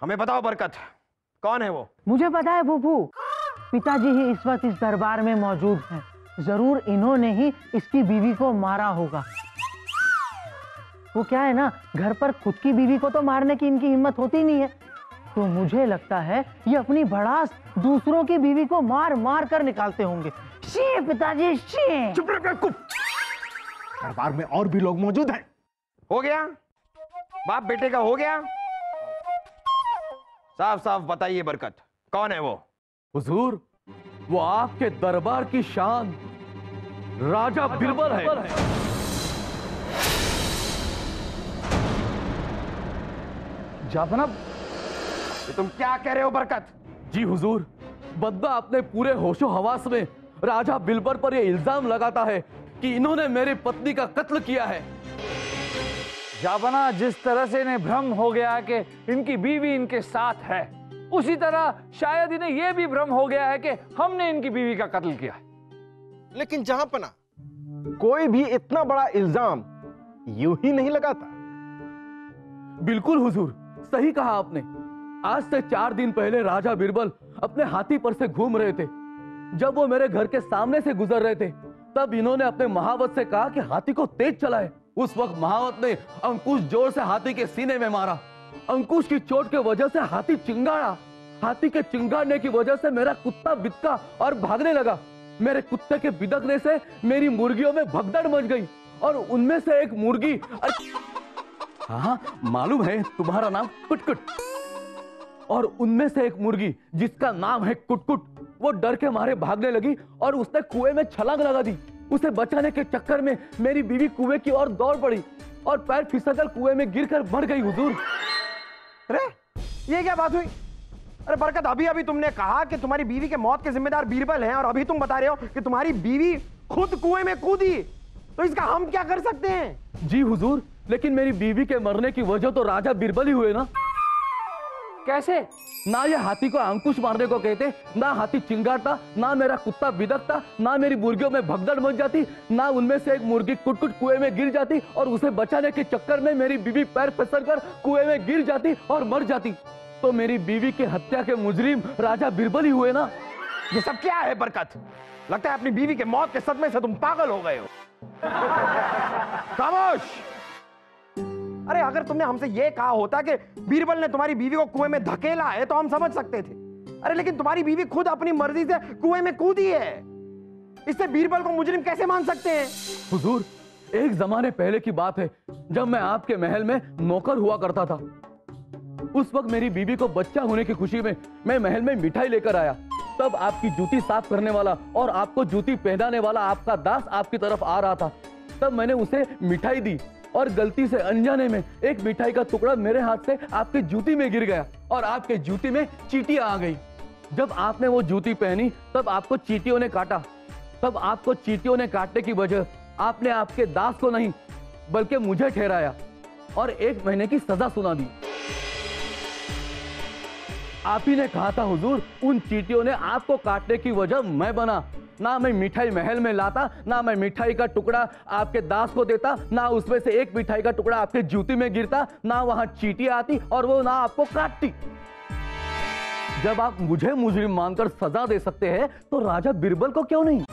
हमें बताओ बरकत, कौन है वो? मुझे पता है फूफू, पिताजी ही इस वक्त इस दरबार में मौजूद हैं। जरूर इन्होंने ही इसकी बीवी को मारा होगा। वो क्या है ना, घर पर खुद की बीवी को तो मारने की इनकी हिम्मत होती नहीं है, तो मुझे लगता है ये अपनी भड़ास दूसरों की बीवी को मार मार कर निकालते होंगे। शी पिताजी शी। चुप रह बेवकूफ, दरबार में और भी लोग मौजूद हैं। हो गया, बाप बेटे का हो गया। साफ साफ बताइए बरकत, कौन है वो? हुजूर, वो आपके दरबार की शान राजा बिरबल है। जनाब, ये तुम क्या कह रहे हो बरकत? जी हुजूर, बंदा अपने पूरे होशो हवास में राजा बिरबल पर यह इल्जाम लगाता है कि इन्होंने मेरी पत्नी का कत्ल किया है। जाबना, जिस तरह से इन्हें भ्रम हो गया कि इनकी बीवी इनके साथ है, उसी तरह शायद इन्हें यह भी भ्रम हो गया है कि हमने इनकी बीवी का कत्ल किया है। लेकिन जहांपना, कोई भी इतना बड़ा इल्जाम यूं ही नहीं लगाता। बिल्कुल हुजूर, सही कहा आपने। आज से 4 दिन पहले राजा बिरबल अपने हाथी पर से घूम रहे थे। जब वो मेरे घर के सामने से गुजर रहे थे, तब इन्होंने अपने महावत से कहा कि हाथी को तेज चलाए। उस वक्त महावत ने अंकुश जोर से हाथी के सीने में मारा। अंकुश की चोट के वजह से हाथी चिंगाड़ा। हाथी के चिंगाड़ने की वजह से मेरा कुत्ता बिदका और भागने लगा। मेरे कुत्ते के बिदकने से मेरी मुर्गियों में भगदड़ मच गई और उनमें से एक मुर्गी, हाँ मालूम है तुम्हारा नाम कुटकुट, और उनमें से एक मुर्गी जिसका नाम है कुटकुट, वो डर के मारे भागने लगी और उसने कुएं में छलांग लगा दी। उसे बचाने के चक्कर में मेरी बीवी कुएं की ओर दौड़ पड़ी और पैर फिसलकर कुएं में गिरकर मर गई हुजूर। अरे ये क्या बात हुई? अरे बरकत, अभी अभी तुमने कहा कि तुम्हारी बीवी के मौत के जिम्मेदार बीरबल हैं, और अभी तुम बता रहे हो कि तुम्हारी बीवी खुद कुएं में कूदी। तो इसका हम क्या कर सकते हैं? जी हुजूर, लेकिन मेरी बीवी के मरने की वजह तो राजा बिरबल ही हुए ना। कैसे? ना ये हाथी को अंकुश मारने को कहते, ना हाथी चिंगारता, ना मेरा कुत्ता बिदकता, ना मेरी मुर्गियों में भगदड़ मच जाती, ना उनमें से एक मुर्गी कुटकुट कुएं में गिर जाती और उसे बचाने के चक्कर में मेरी बीवी पैर फिसलकर कुएं में गिर जाती और मर जाती। तो मेरी बीवी की हत्या के मुजरिम राजा बिरबल ही हुए ना। ये सब क्या है बरकत? लगता है अपनी बीवी के मौत के सदमे से तुम पागल हो गए हो। खामोश! अरे अगर तुमने हमसे यह कहा होता कि बीरबल ने तुम्हारी बीवी को कुएं में धकेला है तो हम समझ सकते थे। अरे लेकिन तुम्हारी बीवी खुद अपनी मर्जी से कुएं में कूदी है, इससे बीरबल को मुजरिम कैसे मान सकते हैं? हुजूर, एक जमाने पहले की बात है, जब मैं आपके महल में नौकर हुआ करता था। उस वक्त मेरी बीवी को बच्चा होने की खुशी में मैं महल में मिठाई लेकर आया। तब आपकी जूती साफ करने वाला और आपको जूती पहनाने वाला आपका दास आपकी तरफ आ रहा था। तब मैंने उसे मिठाई दी और गलती से अनजाने में एक मिठाई का टुकड़ा मेरे हाथ से आपकी जूती में गिर गया और आपके जूती में चींटियां आ गई। जब आपने वो जूती पहनी तब आपको चींटियों ने काटा। तब आपको चींटियों ने काटने की वजह आपने आपके दास को नहीं बल्कि मुझे ठहराया और 1 महीने की सजा सुना दी। आप ही ने कहा था हुजूर, उन चींटियों ने आपको काटने की वजह मैं बना। ना मैं मिठाई महल में लाता, ना मैं मिठाई का टुकड़ा आपके दास को देता, ना उसमें से एक मिठाई का टुकड़ा आपके जूती में गिरता, ना वहां चींटियां आती और वो ना आपको काटती। जब आप मुझे मुजरिम मानकर सजा दे सकते हैं तो राजा बिरबल को क्यों नहीं?